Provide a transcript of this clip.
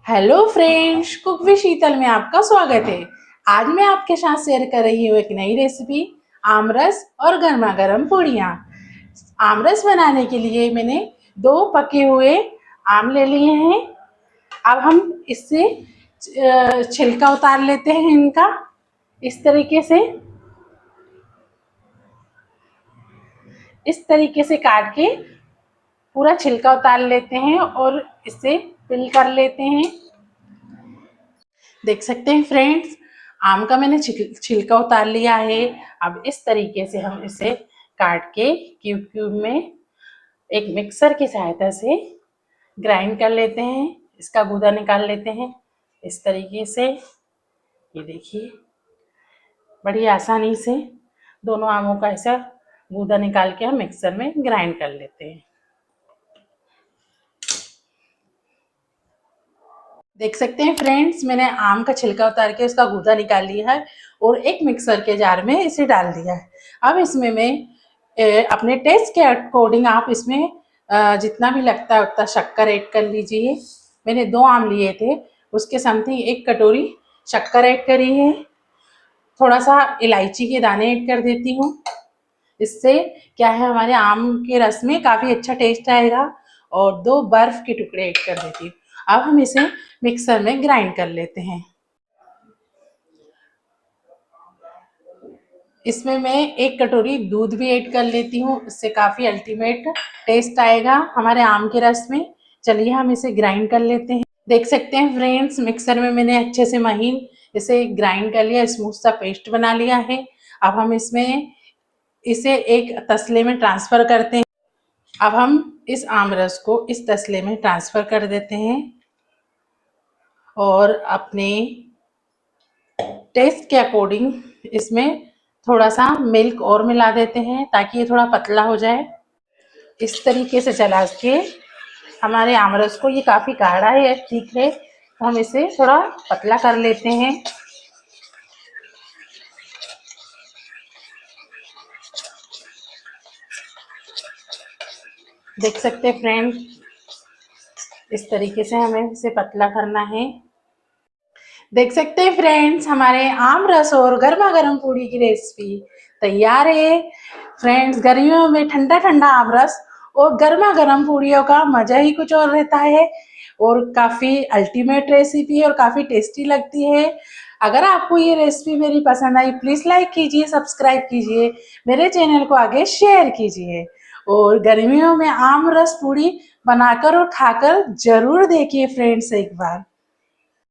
Hello friends, cook with शीतल में आपका स्वागत है। आज मैं आपके साथ शेयर कर रही हूँ एक नई रेसिपी, आमरस और गर्मा गर्म पूड़ियाँ। आमरस बनाने के लिए मैंने 2 पके हुए आम ले लिए हैं। अब हम इससे छिलका उतार लेते हैं इनका। इस तरीके से काट के पूरा छिलका उतार लेते हैं और इसे पिल कर लेते हैं। देख सकते हैं फ्रेंड्स, आम का मैंने छिलका उतार लिया है। अब इस तरीके से हम इसे काट के क्यूब क्यूब में एक मिक्सर की सहायता से ग्राइंड कर लेते हैं। इसका गूदा निकाल लेते हैं इस तरीके से। ये देखिए, बड़ी आसानी से दोनों आमों का ऐसा गूदा निकाल के हम मिक्सर में ग्राइंड कर लेते हैं। देख सकते हैं फ्रेंड्स, मैंने आम का छिलका उतार के उसका गूदा निकाल लिया है और एक मिक्सर के जार में इसे डाल दिया है। अब इसमें मैं अपने टेस्ट के अकॉर्डिंग आप इसमें जितना भी लगता है उतना शक्कर ऐड कर लीजिए। मैंने 2 आम लिए थे, उसके समथिंग 1 कटोरी शक्कर ऐड करी है। थोड़ा सा इलायची के दाने ऐड कर देती हूँ। इससे क्या है, हमारे आम के रस में काफ़ी अच्छा टेस्ट आएगा। और 2 बर्फ के टुकड़े ऐड कर देती हूँ। अब हम इसे मिक्सर में ग्राइंड कर लेते हैं। इसमें मैं 1 कटोरी दूध भी ऐड कर लेती हूँ, इससे काफ़ी अल्टीमेट टेस्ट आएगा हमारे आम के रस में। चलिए हम इसे ग्राइंड कर लेते हैं। देख सकते हैं फ्रेंड्स, मिक्सर में मैंने अच्छे से महीन इसे ग्राइंड कर लिया, स्मूथ सा पेस्ट बना लिया है। अब हम इसे एक तसले में ट्रांसफ़र करते हैं। अब हम इस आम रस को इस तसले में ट्रांसफ़र कर देते हैं और अपने टेस्ट के अकॉर्डिंग इसमें थोड़ा सा मिल्क और मिला देते हैं ताकि ये थोड़ा पतला हो जाए। इस तरीके से चला के हमारे आमरस को, ये काफ़ी गाढ़ा है, ठीक है, तो हम इसे थोड़ा पतला कर लेते हैं। देख सकते हैं फ्रेंड, इस तरीके से हमें इसे पतला करना है। देख सकते हैं फ्रेंड्स, हमारे आम रस और गर्मा गर्म पूड़ी की रेसिपी तैयार है। फ्रेंड्स, गर्मियों में ठंडा ठंडा आम रस और गर्मा गर्म पूड़ियों का मजा ही कुछ और रहता है और काफ़ी अल्टीमेट रेसिपी और काफ़ी टेस्टी लगती है। अगर आपको ये रेसिपी मेरी पसंद आई, प्लीज़ लाइक कीजिए, सब्सक्राइब कीजिए, मेरे चैनल को आगे शेयर कीजिए और गर्मियों में आम रस पूड़ी बनाकर और खाकर जरूर देखिए फ्रेंड्स एक बार।